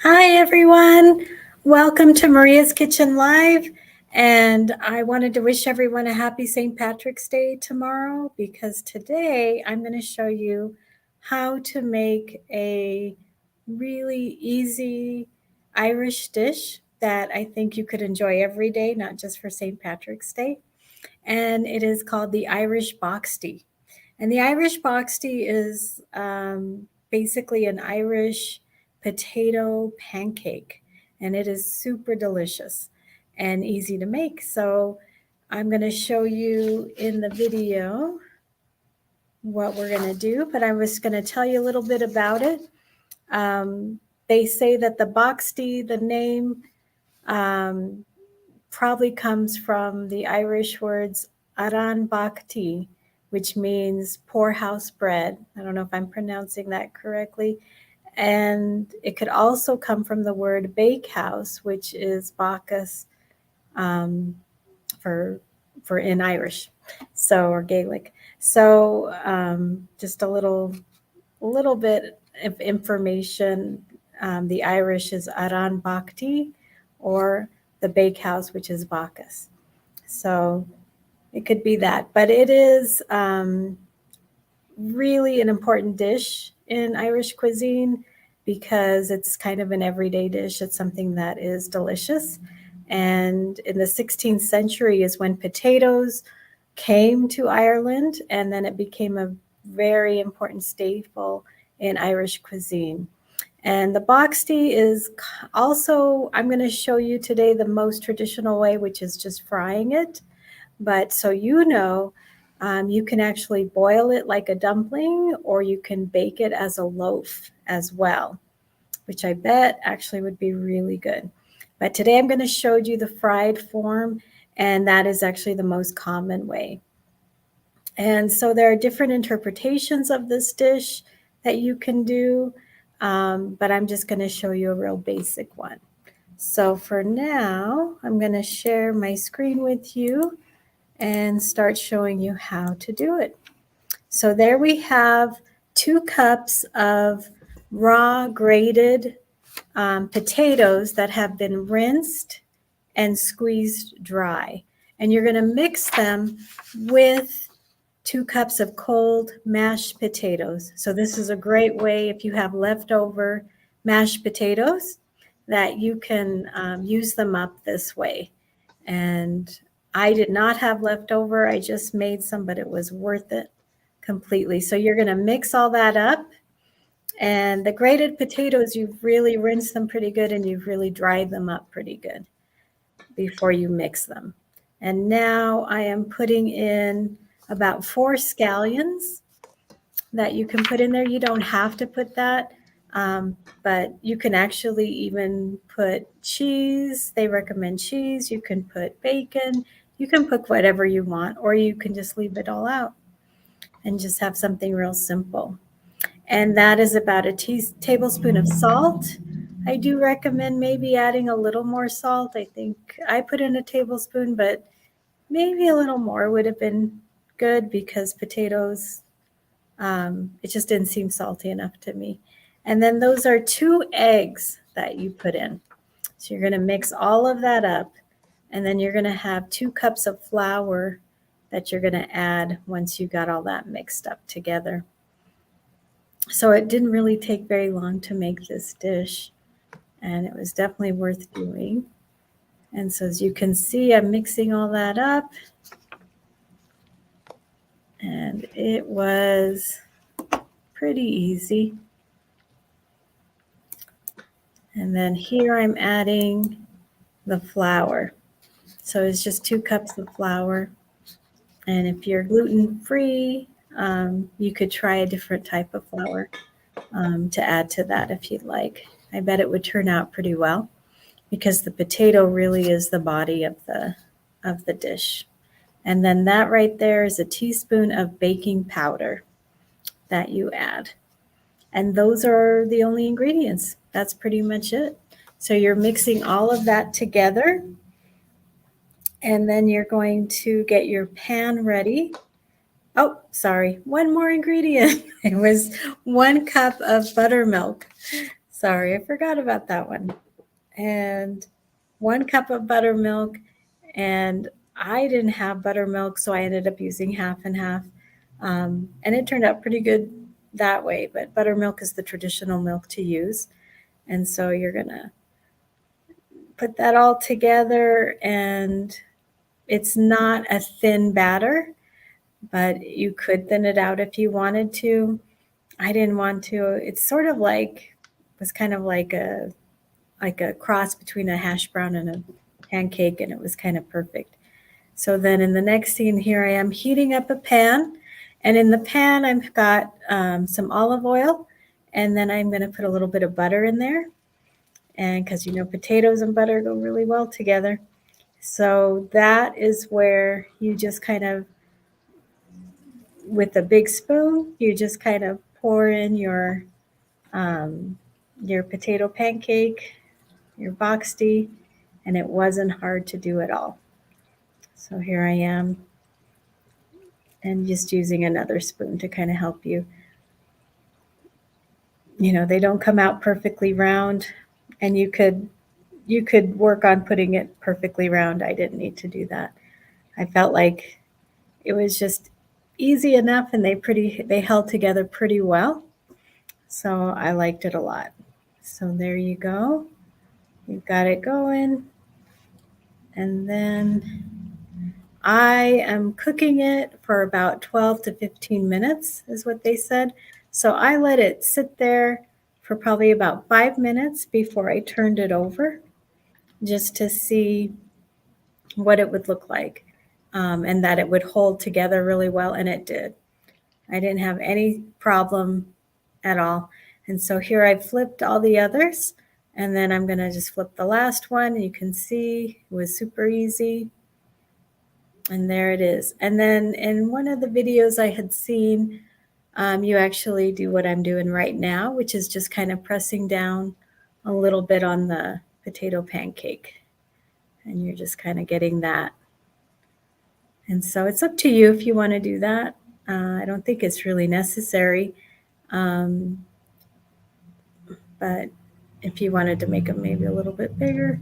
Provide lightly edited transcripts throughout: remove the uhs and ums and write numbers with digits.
Hi, everyone. Welcome to Maria's Kitchen Live. And I wanted to wish everyone a happy St. Patrick's Day tomorrow because today I'm going to show you how to make a really easy Irish dish that I think you could enjoy every day, not just for St. Patrick's Day. And it is called the Irish Boxty. And the Irish Boxty is basically an Irish potato pancake, and it is super delicious and easy to make. So I'm going to show you in the video what we're going to do, but I was going to tell you a little bit about it. They say that the Boxty, the name, um, probably comes from the Irish words aran bhakti, which means poorhouse bread. I don't know if I'm pronouncing that correctly. And it could also come from the word bakehouse, which is Bacchus um, for in Irish, so or Gaelic. So just a little bit of information. The Irish is aran bhakti, or the bakehouse, which is Bacchus. So it could be that, but it is really an important dish in Irish cuisine because it's kind of an everyday dish. It's something that is delicious. And in the 16th century is when potatoes came to Ireland, and then it became a very important staple in Irish cuisine. And the boxty is also, I'm going to show you today the most traditional way, which is just frying it. But so you know, you can actually boil it like a dumpling, or you can bake it as a loaf as well, which I bet actually would be really good. But today I'm going to show you the fried form, and that is actually the most common way. And so there are different interpretations of this dish that you can do, but I'm just going to show you a real basic one. So for now, I'm going to share my screen with you and start showing you how to do it. So there we have 2 cups of raw grated potatoes that have been rinsed and squeezed dry. And you're going to mix them with 2 cups of cold mashed potatoes. So this is a great way if you have leftover mashed potatoes that you can use them up this way. And I did not have leftover. I just made some, but it was worth it completely. So you're going to mix all that up. And the grated potatoes, you've really rinsed them pretty good and you've really dried them up pretty good before you mix them. And now I am putting in about 4 scallions that you can put in there. You don't have to put that, but you can actually even put cheese. They recommend cheese. You can put bacon. You can put whatever you want, or you can just leave it all out and just have something real simple. And that is about a tablespoon of salt. I do recommend maybe adding a little more salt. I think I put in a tablespoon, but maybe a little more would have been good because potatoes, it just didn't seem salty enough to me. And then those are 2 eggs that you put in. So you're going to mix all of that up, and then you're going to have 2 cups of flour that you're going to add once you got all that mixed up together. So it didn't really take very long to make this dish, and it was definitely worth doing. And so as you can see, I'm mixing all that up, and it was pretty easy. And then here I'm adding the flour. So it's just 2 cups of flour. And if you're gluten-free, you could try a different type of flour to add to that if you'd like. I bet it would turn out pretty well because the potato really is the body of the dish. And then that right there is a teaspoon of baking powder that you add. And those are the only ingredients. That's pretty much it. So you're mixing all of that together, and then you're going to get your pan ready. Oh, sorry, one more ingredient. It was 1 cup of buttermilk. Sorry, I forgot about that one. And 1 cup of buttermilk, and I didn't have buttermilk, so I ended up using half and half. And it turned out pretty good that way, but buttermilk is the traditional milk to use. And so you're gonna put that all together, and it's not a thin batter, but you could thin it out if you wanted to. I didn't want to. It's sort of like, was kind of like a cross between a hash brown and a pancake, and it was kind of perfect. So then in the next scene, here I am heating up a pan, and in the pan I've got some olive oil, and then I'm going to put a little bit of butter in there, and because potatoes and butter go really well together. So that is where you just kind of, with a big spoon, you just kind of pour in your potato pancake, your boxty, and it wasn't hard to do at all. So here I am, and just using another spoon to kind of help you. They don't come out perfectly round, and you could work on putting it perfectly round. I didn't need to do that. I felt like it was just easy enough, and they held together pretty well. So I liked it a lot. So there you go. You've got it going. And then I am cooking it for about 12 to 15 minutes is what they said. So I let it sit there for probably about 5 minutes before I turned it over, just to see what it would look like, and that it would hold together really well. And it did. I didn't have any problem at all. And so here I've flipped all the others, and then I'm going to just flip the last one. You can see it was super easy. And there it is. And then in one of the videos I had seen, you actually do what I'm doing right now, which is just kind of pressing down a little bit on the potato pancake. And you're just kind of getting that. And so it's up to you if you want to do that. I don't think it's really necessary. But if you wanted to make them maybe a little bit bigger,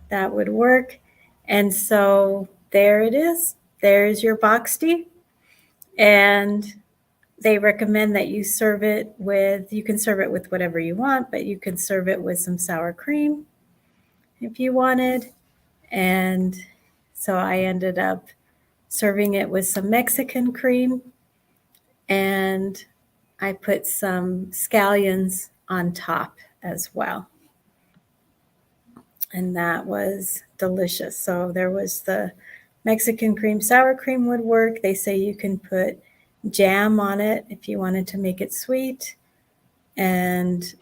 that would work. And so there it is. There's your boxty. And they recommend that you serve it with, you can serve it with whatever you want, but you can serve it with some sour cream if you wanted. And so I ended up serving it with some Mexican cream, and I put some scallions on top as well. And that was delicious. So there was the Mexican cream, sour cream would work. They say you can put jam on it if you wanted to make it sweet, and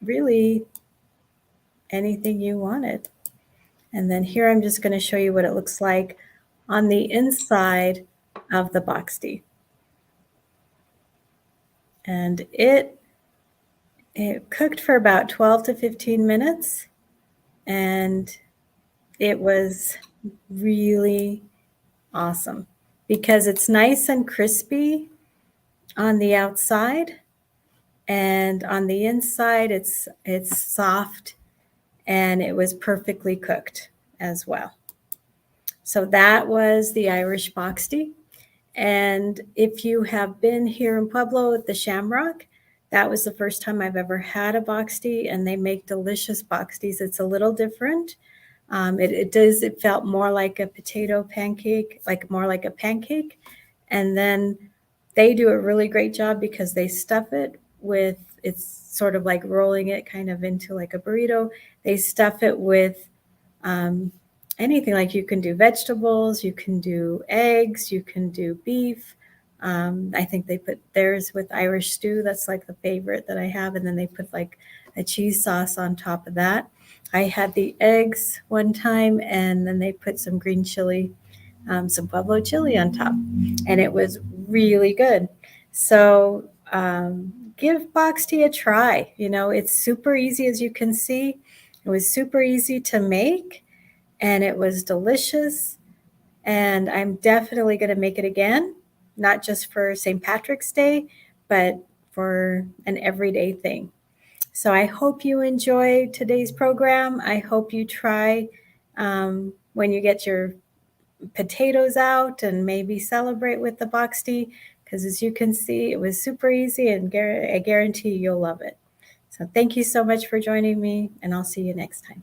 really anything you wanted. And then here I'm just going to show you what it looks like on the inside of the boxty. And it cooked for about 12 to 15 minutes, and it was really awesome because it's nice and crispy on the outside, and on the inside it's soft, and it was perfectly cooked as well. So that was the Irish boxty. And if you have been here in Pueblo at the Shamrock, that was the first time I've ever had a boxty, and they make delicious boxties. It's a little different. It felt more like a potato pancake, more like a pancake. And then they do a really great job because they stuff it with, it's sort of like rolling it kind of into like a burrito. They stuff it with anything. Like you can do vegetables, you can do eggs, you can do beef. I think they put theirs with Irish stew. That's like the favorite that I have. And then they put like a cheese sauce on top of that. I had the eggs one time, and then they put some green chili, some Pueblo chili on top, and it was really good. So give Boxty a try. It's super easy, as you can see. It was super easy to make, and it was delicious. And I'm definitely going to make it again, not just for St. Patrick's Day, but for an everyday thing. So I hope you enjoy today's program. I hope you try when you get your potatoes out and maybe celebrate with the Boxty, because as you can see, it was super easy, and I guarantee you'll love it. So thank you so much for joining me, and I'll see you next time.